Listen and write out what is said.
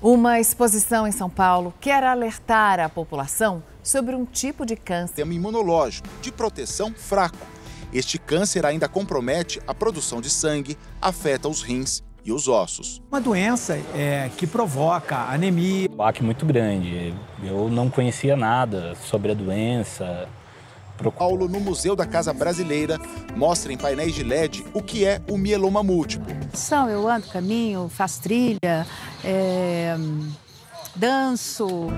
Uma exposição em São Paulo quer alertar a população sobre um tipo de câncer. Sistema imunológico de proteção fraco. Este câncer ainda compromete a produção de sangue, afeta os rins e os ossos. Uma doença que provoca anemia. Um baque muito grande. Eu não conhecia nada sobre a doença. Paulo, no Museu da Casa Brasileira, mostra em painéis de LED o que é o mieloma múltiplo. Eu ando, caminho, faço trilha, danço.